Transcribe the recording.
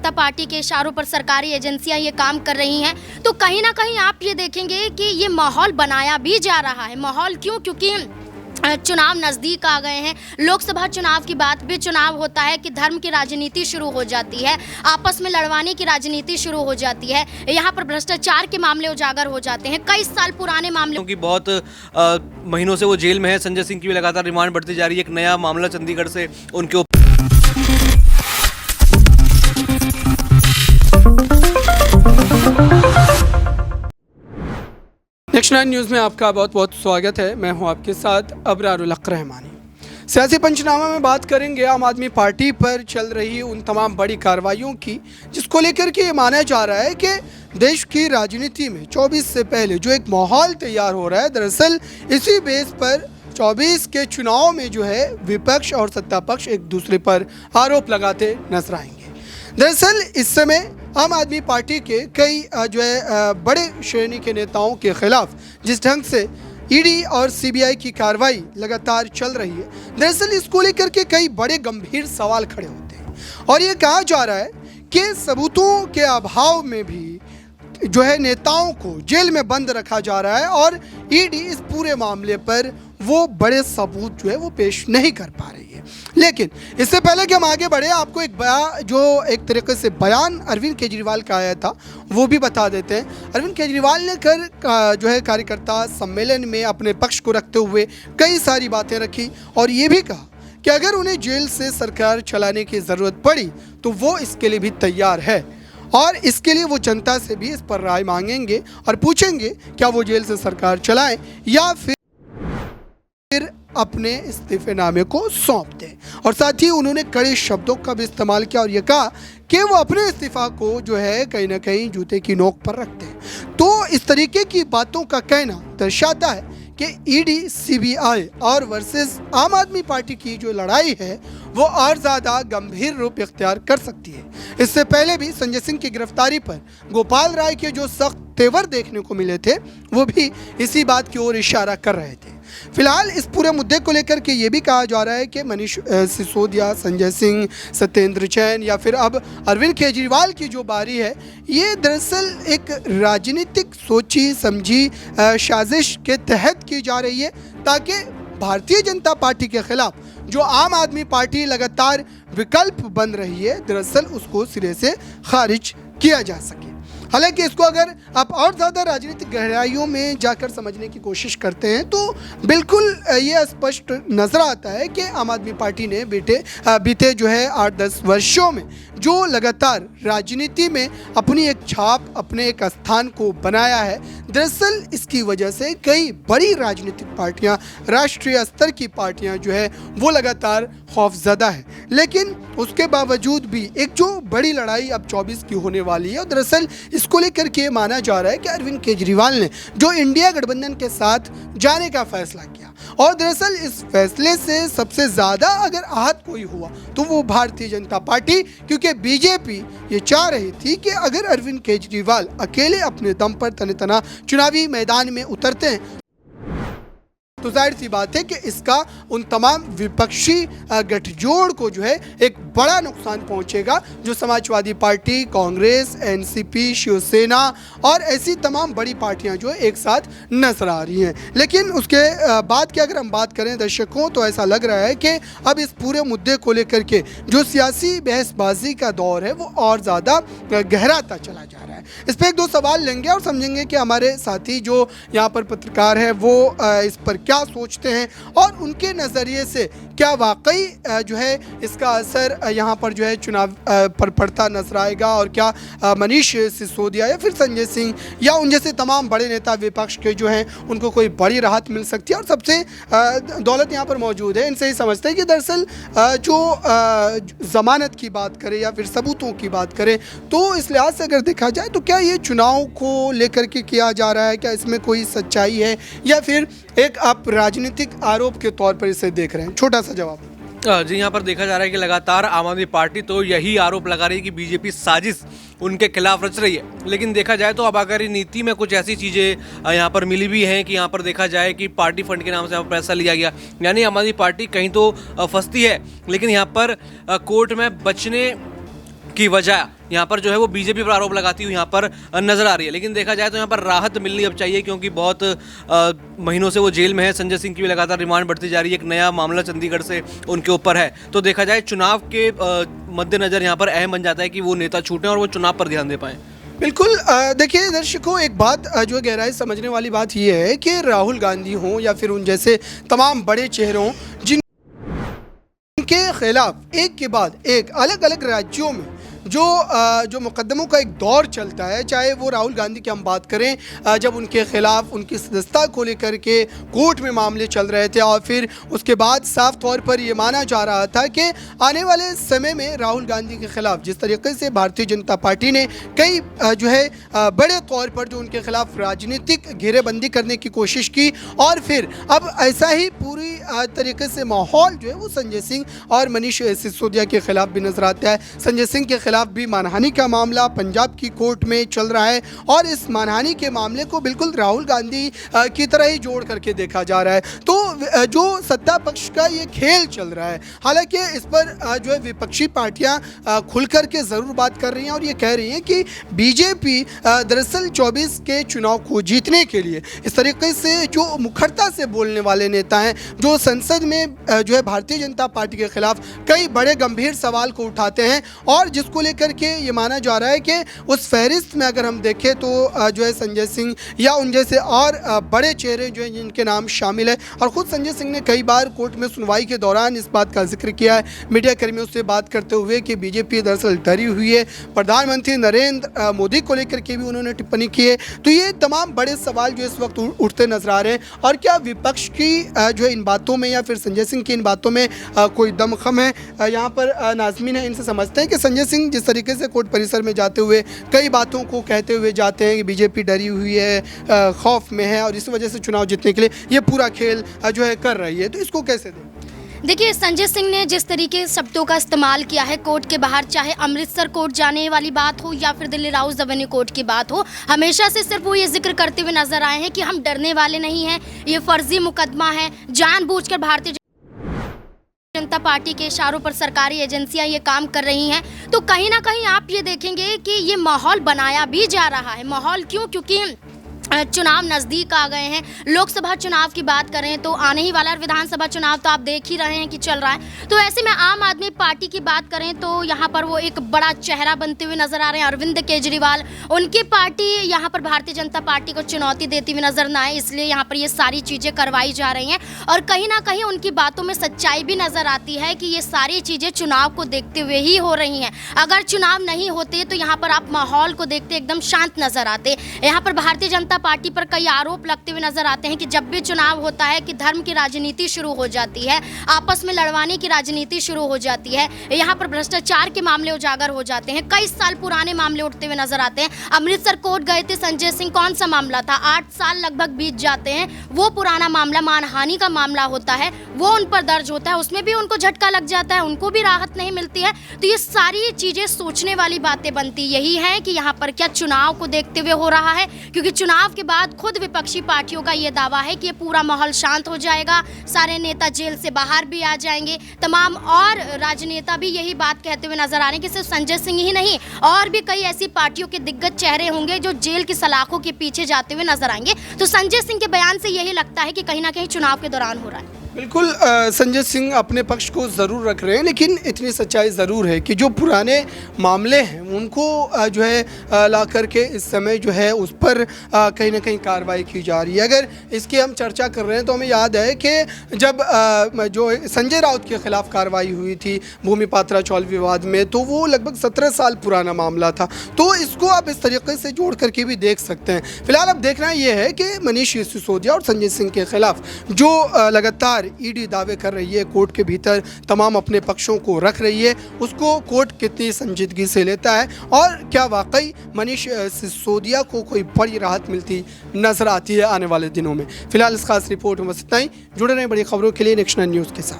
जनता party के इशारों पर सरकारी एजेंसियां ये काम कर रही हैं, तो कहीं ना कहीं आप ये देखेंगे कि ये माहौल बनाया भी जा रहा है। माहौल क्यों? क्योंकि चुनाव नज़दीक आ गए हैं। लोकसभा चुनाव की बात भी चुनाव होता है कि धर्म की राजनीति शुरू हो जाती है, आपस में लड़वाने की राजनीति शुरू हो जाती है, यहाँ पर भ्रष्टाचार के मामले उजागर हो जाते हैं, कई साल पुराने मामले। क्योंकि बहुत महीनों से वो जेल में है। संजय सिंह की भी लगातार रिमांड बढ़ती जा रही है। एक नया मामला चंडीगढ़ से उनके ऊपर। नेक्स्ट 9 न्यूज़ में आपका बहुत बहुत स्वागत है। मैं हूं आपके साथ अबरारुल हक रहमानी। सियासी पंचनामा में बात करेंगे आम आदमी पार्टी पर चल रही उन तमाम बड़ी कार्रवाइयों की, जिसको लेकर के ये माना जा रहा है कि देश की राजनीति में 24 से पहले जो एक माहौल तैयार हो रहा है, दरअसल इसी बेस पर 24 के चुनाव में जो है विपक्ष और सत्ता पक्ष एक दूसरे पर आरोप लगाते नजर आएंगे। दरअसल इस समय आम आदमी पार्टी के कई जो है बड़े श्रेणी के नेताओं के खिलाफ जिस ढंग से ईडी और सीबीआई की कार्रवाई लगातार चल रही है, दरअसल इसको लेकर के कई बड़े गंभीर सवाल खड़े होते हैं और ये कहा जा रहा है कि सबूतों के अभाव में भी जो है नेताओं को जेल में बंद रखा जा रहा है और ईडी इस पूरे मामले पर वो बड़े सबूत जो है वो पेश नहीं कर पा रही है। लेकिन इससे पहले कि हम आगे बढ़े, आपको एक तरीके से बयान अरविंद केजरीवाल का आया था वो भी बता देते हैं। अरविंद केजरीवाल ने जो है कार्यकर्ता सम्मेलन में अपने पक्ष को रखते हुए कई सारी बातें रखी और ये भी कहा कि अगर उन्हें जेल से सरकार चलाने की ज़रूरत पड़ी तो वो इसके लिए भी तैयार है और इसके लिए वो जनता से भी इस पर राय मांगेंगे और पूछेंगे क्या वो जेल से सरकार चलाएं या फिर अपने इस्तीफेनामे को सौंप दें। और साथ ही उन्होंने कड़े शब्दों का भी इस्तेमाल किया और ये कहा कि वो अपने इस्तीफा को जो है कहीं ना कहीं जूते की नोक पर रखते हैं। तो इस तरीके की बातों का कहना दर्शाता है कि ईडी, सीबीआई और वर्सेस आम आदमी पार्टी की जो लड़ाई है वो और ज़्यादा गंभीर रूप इख्तियार कर सकती है। इससे पहले भी संजय सिंह की गिरफ्तारी पर गोपाल राय के जो सख्त तेवर देखने को मिले थे वो भी इसी बात की ओर इशारा कर रहे थे। फिलहाल इस पूरे मुद्दे को लेकर के ये भी कहा जा रहा है कि मनीष सिसोदिया, संजय सिंह, सत्येंद्र जैन या फिर अब अरविंद केजरीवाल की जो बारी है, ये दरअसल एक राजनीतिक सोची समझी साजिश के तहत की जा रही है ताकि भारतीय जनता पार्टी के खिलाफ जो आम आदमी पार्टी लगातार विकल्प बन रही है, दरअसल उसको सिरे से खारिज किया जा सके। हालांकि इसको अगर आप और ज़्यादा राजनीतिक गहराइयों में जाकर समझने की कोशिश करते हैं तो बिल्कुल ये स्पष्ट नज़र आता है कि आम आदमी पार्टी ने बीते जो है 8-10 वर्षों में जो लगातार राजनीति में अपनी एक छाप, अपने एक स्थान को बनाया है, दरअसल इसकी वजह से कई बड़ी राजनीतिक पार्टियां, राष्ट्रीय स्तर की पार्टियां जो है वो लगातार खौफजदा है। लेकिन उसके बावजूद भी एक जो बड़ी लड़ाई अब 24 की होने वाली है और दरअसल इसको लेकर के माना जा रहा है कि अरविंद केजरीवाल ने जो इंडिया गठबंधन के साथ जाने का फैसला किया और दरअसल इस फैसले से सबसे ज़्यादा अगर आहत कोई हुआ तो वो भारतीय जनता पार्टी, क्योंकि बीजेपी ये चाह रही थी कि अगर अरविंद केजरीवाल अकेले अपने दम पर तने-तना चुनावी मैदान में उतरते हैं तो जाहिर सी बात है कि इसका उन तमाम विपक्षी गठजोड़ को जो है एक बड़ा नुकसान पहुंचेगा जो समाजवादी पार्टी, कांग्रेस, एनसीपी, शिवसेना और ऐसी तमाम बड़ी पार्टियां जो है एक साथ नजर आ रही हैं। लेकिन उसके बाद की अगर हम बात करें दर्शकों, तो ऐसा लग रहा है कि अब इस पूरे मुद्दे को लेकर के जो सियासी बहसबाजी का दौर है वो और ज़्यादा गहराता चला जा रहा है। इस पर एक दो सवाल लेंगे और समझेंगे कि हमारे साथी जो यहाँ पर पत्रकार है वो इस पर क्या सोचते हैं और उनके नज़रिए से क्या वाकई जो है इसका असर यहाँ पर जो है चुनाव पर पड़ता नजर आएगा और क्या मनीष सिसोदिया या फिर संजय सिंह या उन जैसे तमाम बड़े नेता विपक्ष के जो हैं उनको कोई बड़ी राहत मिल सकती है। और सबसे दौलत यहाँ पर मौजूद है, इनसे ही समझते हैं कि दरअसल जो ज़मानत की बात करें या फिर सबूतों की बात करें तो इस लिहाज से अगर देखा जाए तो क्या ये चुनाव को लेकर के किया जा रहा है, क्या इसमें कोई सच्चाई है या फिर एक आप राजनीतिक आरोप के तौर पर इसे देख रहे हैं? छोटा सा जवाब। जी, यहाँ पर देखा जा रहा है कि लगातार आम आदमी पार्टी तो यही आरोप लगा रही है कि बीजेपी साजिश उनके खिलाफ रच रही है। लेकिन देखा जाए तो आबकारी नीति में कुछ ऐसी चीज़ें यहाँ पर मिली भी हैं कि यहाँ पर देखा जाए कि पार्टी फंड के नाम से यहाँ पर पैसा लिया गया, यानी आम आदमी पार्टी कहीं तो फंसती है लेकिन यहाँ पर कोर्ट में बचने की वजह यहाँ पर जो है वो बीजेपी पर आरोप लगाती हुई यहाँ पर नजर आ रही है। लेकिन देखा जाए तो यहाँ पर राहत मिलनी अब चाहिए, क्योंकि बहुत महीनों से वो जेल में है। संजय सिंह की भी लगातार रिमांड बढ़ती जा रही है, एक नया मामला चंडीगढ़ से उनके ऊपर है। तो देखा जाए चुनाव के मद्देनजर यहाँ पर अहम बन जाता है कि वो नेता छूटें और वो चुनाव पर ध्यान दे पाएँ। बिल्कुल। देखिए दर्शकों, एक बात जो है गहराई समझने वाली बात यह है कि राहुल गांधी हों या फिर उन जैसे तमाम बड़े चेहरों जिनके खिलाफ एक के बाद एक अलग अलग राज्यों में जो मुकदमों का एक दौर चलता है, चाहे वो राहुल गांधी की हम बात करें जब उनके खिलाफ उनकी सदस्यता को लेकर के कोर्ट में मामले चल रहे थे, और फिर उसके बाद साफ तौर पर ये माना जा रहा था कि आने वाले समय में राहुल गांधी के खिलाफ जिस तरीके से भारतीय जनता पार्टी ने कई जो है बड़े तौर पर जो उनके खिलाफ राजनीतिक घेरेबंदी करने की कोशिश की, और फिर अब ऐसा ही पूरी तरीके से माहौल जो है वो संजय सिंह और मनीष सिसोदिया के खिलाफ भी नजर आता है। संजय सिंह के खिलाफ भी मानहानि का मामला पंजाब की कोर्ट में चल रहा है, और इस मानहानि के मामले को बिल्कुल राहुल गांधी की तरह ही जोड़ करके देखा जा रहा है। तो जो सत्ता पक्ष का ये खेल चल रहा है, हालांकि इस पर जो है विपक्षी पार्टियां खुल करके ज़रूर बात कर रही हैं और ये कह रही हैं कि बीजेपी दरअसल 24 के चुनाव को जीतने के लिए इस तरीके से जो मुखरता से बोलने वाले नेता हैं, जो संसद में जो है भारतीय जनता पार्टी के खिलाफ कई बड़े गंभीर सवाल को उठाते हैं, और जिसको लेकर के ये माना जा रहा है कि उस फहरिस्त में अगर हम देखें तो जो है संजय सिंह या उन जैसे और बड़े चेहरे जो हैं जिनके नाम शामिल है। और ख़ुद संजय सिंह ने कई बार कोर्ट में सुनवाई के दौरान इस बात का जिक्र किया है, मीडिया कर्मियों से बात करते हुए कि बीजेपी दरअसल डरी हुई है। प्रधानमंत्री नरेंद्र मोदी को लेकर के भी उन्होंने टिप्पणी की है। तो ये तमाम बड़े सवाल जो इस वक्त उठते नजर आ रहे हैं, और क्या विपक्ष की जो है इन बातों में या फिर संजय सिंह की इन बातों में कोई दमखम है? यहाँ पर नाज़मीन है, इनसे समझते हैं कि संजय सिंह जिस तरीके से कोर्ट परिसर में जाते हुए कई बातों को कहते हुए जाते हैं कि बीजेपी डरी हुई है, खौफ में है, और इस वजह से चुनाव जीतने के लिए ये पूरा खेल जो है कर रही है, तो इसको कैसे दें? देखिए, संजय सिंह ने जिस तरीके शब्दों का इस्तेमाल किया है कोर्ट के बाहर, चाहे अमृतसर कोर्ट जाने वाली बात हो या फिर दिल्ली राउस एवेन्यू कोर्ट की बात हो, हमेशा से सिर्फ वो ये जिक्र करते हुए नजर आए हैं कि हम डरने वाले नहीं हैं, ये फर्जी मुकदमा है, जानबूझकर भारतीय जनता पार्टी के इशारों पर सरकारी एजेंसियां ये काम कर रही हैं। तो कहीं ना कहीं आप ये देखेंगे कि ये माहौल बनाया भी जा रहा है। माहौल क्यों? क्योंकि चुनाव नज़दीक आ गए हैं। लोकसभा चुनाव की बात करें तो आने ही वाला है, विधानसभा चुनाव तो आप देख ही रहे हैं कि चल रहा है। तो ऐसे में आम आदमी पार्टी की बात करें तो यहाँ पर वो एक बड़ा चेहरा बनते हुए नजर आ रहे हैं, अरविंद केजरीवाल। उनकी पार्टी यहाँ पर भारतीय जनता पार्टी को चुनौती देती हुई नजर ना आए, इसलिए यहाँ पर ये सारी चीज़ें करवाई जा रही हैं। और कहीं ना कहीं उनकी बातों में सच्चाई भी नजर आती है कि ये सारी चीज़ें चुनाव को देखते हुए ही हो रही हैं। अगर चुनाव नहीं होते तो यहाँ पर आप माहौल को देखते एकदम शांत नजर आते। यहाँ पर भारतीय जनता पार्टी पर कई आरोप लगते हुए नजर आते हैं कि जब भी चुनाव होता है कि धर्म की राजनीति शुरू हो जाती है, आपस में लड़वाने की राजनीति शुरू हो जाती है, यहाँ पर भ्रष्टाचार के मामले उजागर हो जाते हैं, कई साल पुराने मामले उठते हुए नजर आते हैं। अमृतसर कोर्ट गए थे संजय सिंह, कौन सा मामला था? 8 साल लगभग बीत जाते हैं, वो पुराना मामला मानहानि का मामला होता है, वो उन पर दर्ज होता है, उसमें भी उनको झटका लग जाता है, उनको भी राहत नहीं मिलती है। तो ये सारी चीजें सोचने वाली बातें बनती यही है कि यहाँ पर क्या चुनाव को देखते हुए हो रहा है, क्योंकि चुनाव के बाद खुद विपक्षी पार्टियों का ये दावा है कि ये पूरा माहौल शांत हो जाएगा, सारे नेता जेल से बाहर भी आ जाएंगे। तमाम और राजनेता भी यही बात कहते हुए नजर आ रहे हैं कि सिर्फ संजय सिंह ही नहीं, और भी कई ऐसी पार्टियों के दिग्गज चेहरे होंगे जो जेल की सलाखों के पीछे जाते हुए नजर आएंगे। तो संजय सिंह के बयान से यही लगता है कि कहीं ना कहीं चुनाव के दौरान हो रहा है। बिल्कुल। संजय सिंह अपने पक्ष को ज़रूर रख रहे हैं, लेकिन इतनी सच्चाई ज़रूर है कि जो पुराने मामले हैं उनको जो है ला करके इस समय जो है उस पर कहीं ना कहीं कार्रवाई की जा रही है। अगर इसकी हम चर्चा कर रहे हैं तो हमें याद है कि जब जो संजय राउत के खिलाफ कार्रवाई हुई थी भूमि पात्रा चौल विवाद में, तो वो लगभग 17 साल पुराना मामला था। तो इसको आप इस तरीके से जोड़ करके भी देख सकते हैं। फिलहाल अब देखना ये है कि मनीष सिसोदिया और संजय सिंह के खिलाफ जो लगातार ईडी दावे कर रही है, कोर्ट के भीतर तमाम अपने पक्षों को रख रही है, उसको कोर्ट कितनी संजीदगी से लेता है, और क्या वाकई मनीष सिसोदिया को कोई बड़ी राहत मिलती नजर आती है आने वाले दिनों में। फिलहाल इस खास रिपोर्ट में बस इतना ही। जुड़े रहें बड़ी खबरों के लिए नेक्शन न्यूज़ के साथ।